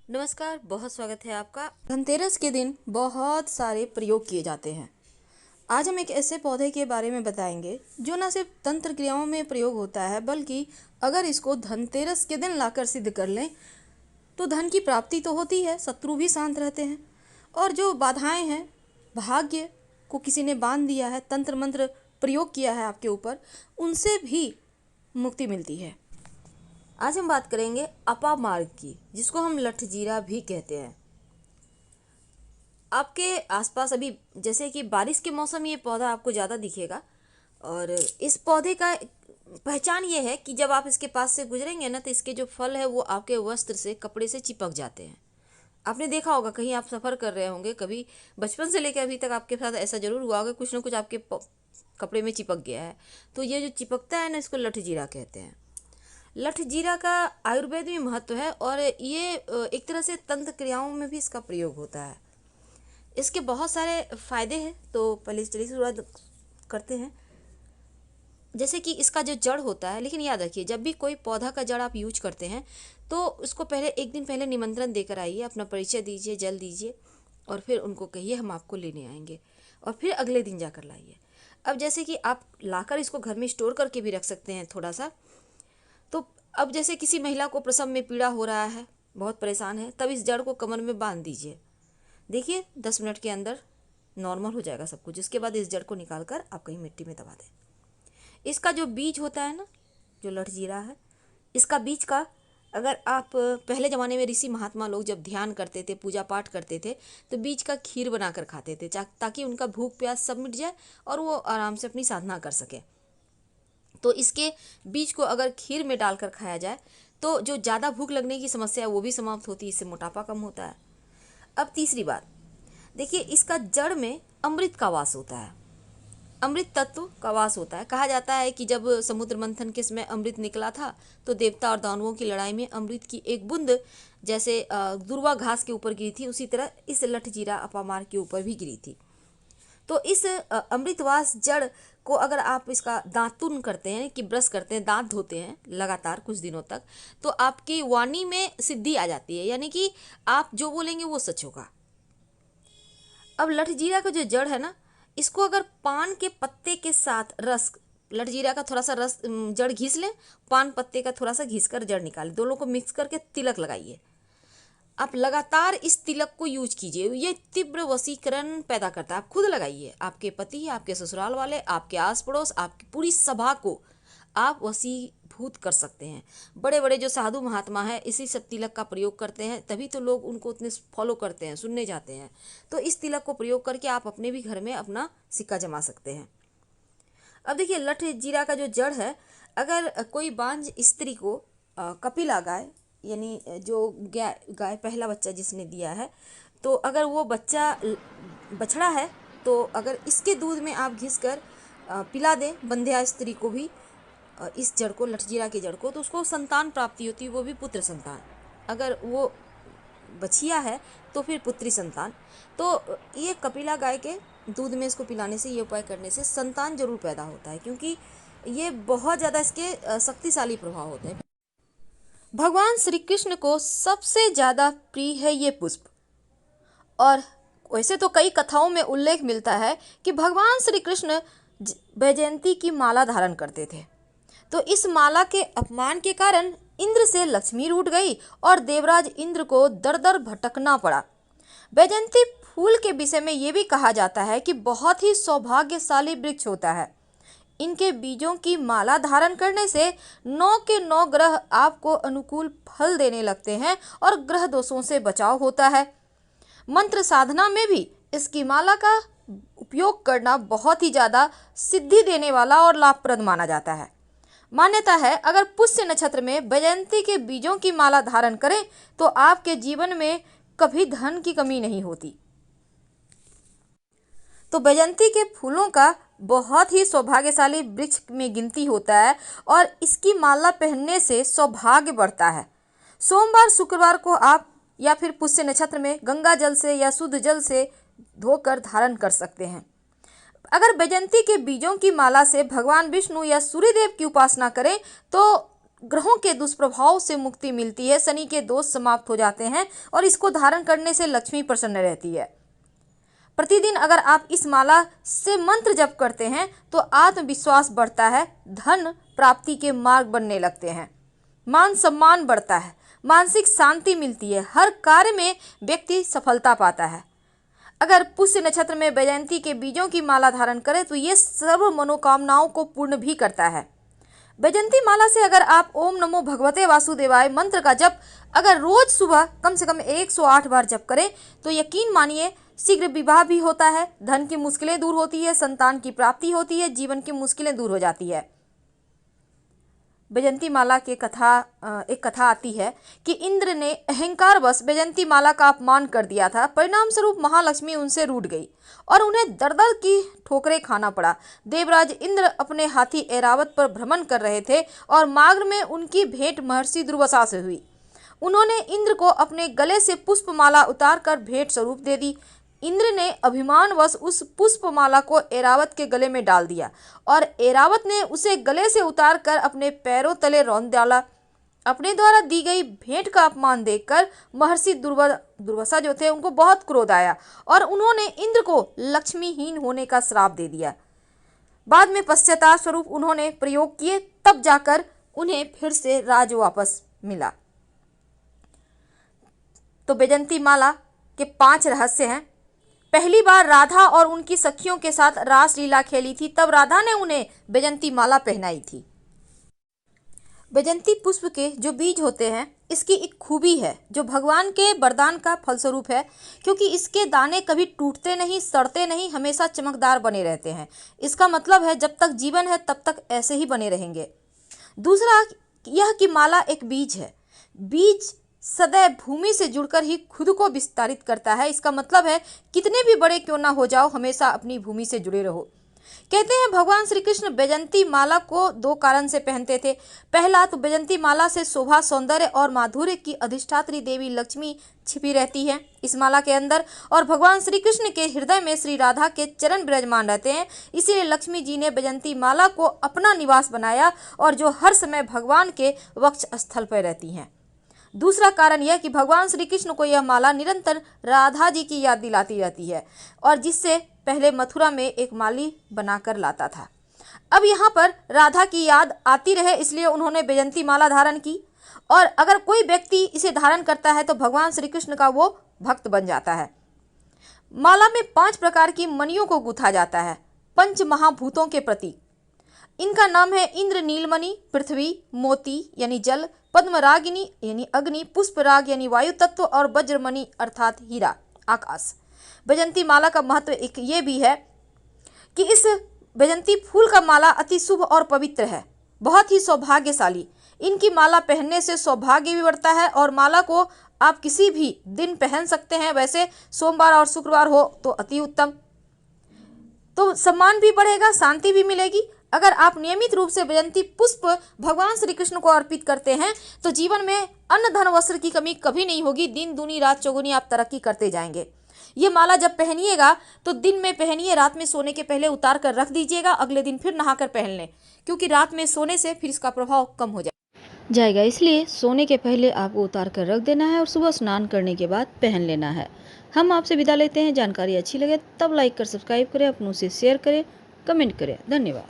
नमस्कार, बहुत स्वागत है आपका। धनतेरस के दिन बहुत सारे प्रयोग किए जाते हैं। आज हम एक ऐसे पौधे के बारे में बताएंगे जो न सिर्फ तंत्र क्रियाओं में प्रयोग होता है, बल्कि अगर इसको धनतेरस के दिन लाकर सिद्ध कर लें तो धन की प्राप्ति तो होती है, शत्रु भी शांत रहते हैं, और जो बाधाएं हैं, भाग्य को किसी ने बांध दिया है, तंत्र मंत्र प्रयोग किया है आपके ऊपर, उनसे भी मुक्ति मिलती है। आज हम बात करेंगे अपामार्ग की, जिसको हम लठजीरा भी कहते हैं। आपके आसपास अभी जैसे कि बारिश के मौसम में ये पौधा आपको ज़्यादा दिखेगा, और इस पौधे का पहचान ये है कि जब आप इसके पास से गुजरेंगे ना, तो इसके जो फल है वो आपके वस्त्र से, कपड़े से चिपक जाते हैं। आपने देखा होगा, कहीं आप सफ़र कर रहे होंगे, कभी बचपन से लेकर अभी तक आपके साथ ऐसा जरूर हुआ होगा, कुछ ना कुछ आपके कपड़े में चिपक गया है। तो ये जो चिपकता है ना, इसको लठजीरा कहते हैं। लठजीरा का आयुर्वेद में महत्व है, और ये एक तरह से तंत्र क्रियाओं में भी इसका प्रयोग होता है। इसके बहुत सारे फायदे हैं, तो पहले चलिए शुरुआत करते हैं। जैसे कि इसका जो जड़ होता है, लेकिन याद रखिए, जब भी कोई पौधा का जड़ आप यूज करते हैं तो उसको पहले एक दिन पहले निमंत्रण देकर आइए, अपना परिचय दीजिए, जल दीजिए, और फिर उनको कहिए हम आपको लेने आएंगे, और फिर अगले दिन जाकर लाइए। अब जैसे कि आप लाकर इसको घर में स्टोर करके भी रख सकते हैं थोड़ा सा। तो अब जैसे किसी महिला को प्रसव में पीड़ा हो रहा है, बहुत परेशान है, तब इस जड़ को कमर में बांध दीजिए। देखिए 10 मिनट के अंदर नॉर्मल हो जाएगा सब कुछ। इसके बाद इस जड़ को निकाल कर आप कहीं मिट्टी में दबा दें। इसका जो बीज होता है ना, जो लठजीरा है, इसका बीज का अगर आप पहले ज़माने में ऋषि महात्मा लोग जब ध्यान करते थे, पूजा पाठ करते थे, तो बीज का खीर बनाकर खाते थे, ताकि उनका भूख प्यास सब मिट जाए और वो आराम से अपनी साधना कर सके। तो इसके बीज को अगर खीर में डालकर खाया जाए तो जो ज़्यादा भूख लगने की समस्या है वो भी समाप्त होती है, इससे मोटापा कम होता है। अब तीसरी बात, देखिए इसका जड़ में अमृत का वास होता है, अमृत तत्व का वास होता है। कहा जाता है कि जब समुद्र मंथन के समय अमृत निकला था, तो देवता और दानवों की लड़ाई में अमृत की एक बूंद जैसे दुर्वा घास के ऊपर गिरी थी, उसी तरह इस लठजीरा अपामार के ऊपर भी गिरी थी। तो इस अमृतवास जड़ को अगर आप इसका दातुन करते हैं, कि ब्रश करते हैं, दांत धोते हैं लगातार कुछ दिनों तक, तो आपकी वाणी में सिद्धि आ जाती है, यानी कि आप जो बोलेंगे वो सच होगा। अब लठजीरा का जो जड़ है ना, इसको अगर पान के पत्ते के साथ रस, लठजीरा का थोड़ा सा रस, जड़ घिस लें, पान पत्ते का थोड़ा सा घिस कर जड़ निकालें, दोनों को मिक्स करके तिलक लगाइए। आप लगातार इस तिलक को यूज कीजिए, ये तीव्र वशीकरण पैदा करता है। आप खुद लगाइए, आपके पति, आपके ससुराल वाले, आपके आस पड़ोस, आपकी पूरी सभा को आप वशीभूत कर सकते हैं। बड़े बड़े जो साधु महात्मा हैं इसी सब तिलक का प्रयोग करते हैं, तभी तो लोग उनको उतने फॉलो करते हैं, सुनने जाते हैं। तो इस तिलक को प्रयोग करके आप अपने भी घर में अपना सिक्का जमा सकते हैं। अब देखिए लठजीरा का जो जड़ है, अगर कोई बांझ स्त्री को कपिला गाय, यानी जो गाय पहला बच्चा जिसने दिया है, तो अगर वो बच्चा बछड़ा है, तो अगर इसके दूध में आप घिस कर पिला दें बंध्या स्त्री को भी, इस जड़ को, लठजीरा की जड़ को, तो उसको संतान प्राप्ति होती है, वो भी पुत्र संतान। अगर वो बछिया है तो फिर पुत्री संतान। तो ये कपिला गाय के दूध में इसको पिलाने से, ये उपाय करने से संतान जरूर पैदा होता है, क्योंकि ये बहुत ज़्यादा इसके शक्तिशाली प्रभाव होते हैं। भगवान श्री कृष्ण को सबसे ज़्यादा प्रिय है ये पुष्प, और वैसे तो कई कथाओं में उल्लेख मिलता है कि भगवान श्री कृष्ण वैजयंती की माला धारण करते थे। तो इस माला के अपमान के कारण इंद्र से लक्ष्मी रूठ गई और देवराज इंद्र को दर दर भटकना पड़ा। वैजयंती फूल के विषय में ये भी कहा जाता है कि बहुत ही सौभाग्यशाली वृक्ष होता है। इनके बीजों की माला धारण करने से 9 के 9 ग्रह आपको अनुकूल फल देने लगते हैं और ग्रह दोषों से बचाव होता है। मंत्र साधना में भी इसकी माला का उपयोग करना बहुत ही ज़्यादा सिद्धि देने वाला और लाभप्रद माना जाता है। मान्यता है अगर पुष्य नक्षत्र में वैजयंती के बीजों की माला धारण करें तो आपके जीवन में कभी धन की कमी नहीं होती। तो वैजयंती के फूलों का बहुत ही सौभाग्यशाली वृक्ष में गिनती होता है, और इसकी माला पहनने से सौभाग्य बढ़ता है। सोमवार शुक्रवार को आप या फिर पुष्य नक्षत्र में गंगा जल से या शुद्ध जल से धोकर धारण कर सकते हैं। अगर वैजयंती के बीजों की माला से भगवान विष्णु या सूर्यदेव की उपासना करें तो ग्रहों के दुष्प्रभाव से मुक्ति मिलती है, शनि के दोष समाप्त हो जाते हैं और इसको धारण करने से लक्ष्मी प्रसन्न रहती है। प्रतिदिन अगर आप इस माला से मंत्र जप करते हैं तो आत्मविश्वास बढ़ता है, धन प्राप्ति के मार्ग बनने लगते हैं, मान सम्मान बढ़ता है, मानसिक शांति मिलती है, हर कार्य में व्यक्ति सफलता पाता है। अगर पुष्य नक्षत्र में वैजयंती के बीजों की माला धारण करें तो ये सर्व मनोकामनाओं को पूर्ण भी करता है। वैजयंती माला से अगर आप ओम नमो भगवते वासुदेवाय मंत्र का जप अगर रोज सुबह कम से कम 108 बार जप करें तो यकीन मानिए शीघ्र विवाह भी होता है, धन की मुश्किलें दूर होती है, संतान की प्राप्ति होती है, जीवन की मुश्किलें दूर हो जाती है। वैजयंती माला की एक कथा आती है कि इंद्र ने अहंकारवश वैजयंती माला का अपमान कर दिया था। परिणाम स्वरूप महालक्ष्मी उनसे रूठ गई और उन्हें दर दर की ठोकरें खाना पड़ा। देवराज इंद्र अपने हाथी ऐरावत पर भ्रमण कर रहे थे और मार्ग में उनकी भेंट महर्षि दुर्वासा से हुई। उन्होंने इंद्र को अपने गले से पुष्पमाला उतारकर भेंट स्वरूप दे दी। इंद्र ने अभिमानवश उस पुष्पमाला को ऐरावत के गले में डाल दिया और ऐरावत ने उसे गले से उतारकर अपने पैरों तले रौंद डाला। अपने द्वारा दी गई भेंट का अपमान देखकर महर्षि दुर्वासा जो थे उनको बहुत क्रोध आया और उन्होंने इंद्र को लक्ष्मीहीन होने का श्राप दे दिया। बाद में पश्चाताप स्वरूप उन्होंने प्रयोग किए, तब जाकर उन्हें फिर से राज वापस मिला। तो वैजयंती माला के 5 रहस्य हैं। पहली बार राधा और उनकी सखियों के साथ रासलीला खेली थी, तब राधा ने उन्हें वैजयंती माला पहनाई थी। वैजयंती पुष्प के जो बीज होते हैं, इसकी एक खूबी है जो भगवान के वरदान का फलस्वरूप है, क्योंकि इसके दाने कभी टूटते नहीं, सड़ते नहीं, हमेशा चमकदार बने रहते हैं। इसका मतलब है जब तक जीवन है तब तक ऐसे ही बने रहेंगे। दूसरा यह कि माला एक बीज है। बीज सदैव भूमि से जुड़कर ही खुद को विस्तारित करता है। इसका मतलब है कितने भी बड़े क्यों ना हो जाओ, हमेशा अपनी भूमि से जुड़े रहो। कहते हैं भगवान श्री कृष्ण वैजयंती माला को 2 कारण से पहनते थे। पहला तो वैजयंती माला से शोभा, सौंदर्य और माधुर्य की अधिष्ठात्री देवी लक्ष्मी छिपी रहती है इस माला के अंदर, और भगवान श्री कृष्ण के हृदय में श्री राधा के चरण विराजमान रहते हैं। इसीलिए लक्ष्मी जी ने वैजयंती माला को अपना निवास बनाया और जो हर समय भगवान के वक्ष स्थल पर रहती हैं। दूसरा कारण यह कि भगवान श्री कृष्ण को यह माला निरंतर राधा जी की याद दिलाती रहती है, और जिससे पहले मथुरा में एक माली बनाकर लाता था। अब यहाँ पर राधा की याद आती रहे इसलिए उन्होंने वैजयंती माला धारण की, और अगर कोई व्यक्ति इसे धारण करता है तो भगवान श्री कृष्ण का वो भक्त बन जाता है। माला में 5 प्रकार की मणियों को गूंथा जाता है, 5 महाभूतों के प्रतीक। इनका नाम है इंद्र नीलमणि, पृथ्वी, मोती यानी जल, पद्मरागिनी यानी अग्नि, पुष्पराग यानी वायु तत्व और वज्रमणि अर्थात हीरा आकाश। वैजयंती माला का महत्व एक ये भी है कि इस वैजयंती फूल का माला अति शुभ और पवित्र है, बहुत ही सौभाग्यशाली। इनकी माला पहनने से सौभाग्य भी बढ़ता है और माला को आप किसी भी दिन पहन सकते हैं। वैसे सोमवार और शुक्रवार हो तो अति उत्तम, तो सम्मान भी बढ़ेगा, शांति भी मिलेगी। अगर आप नियमित रूप से वैजयंती पुष्प भगवान श्री कृष्ण को अर्पित करते हैं तो जीवन में अन्न धन वस्त्र की कमी कभी नहीं होगी। दिन दूनी रात चौगुनी आप तरक्की करते जाएंगे। ये माला जब पहनिएगा तो दिन में पहनिए, रात में सोने के पहले उतार कर रख दीजिएगा, अगले दिन फिर नहाकर पहन लें, क्योंकि रात में सोने से फिर इसका प्रभाव कम हो जाएगा। इसलिए सोने के पहले आपको उतार कर रख देना है और सुबह स्नान करने के बाद पहन लेना है। हम आपसे विदा लेते हैं। जानकारी अच्छी लगे तब लाइक कर सब्सक्राइब करें, अपनों से शेयर करें, कमेंट करें। धन्यवाद।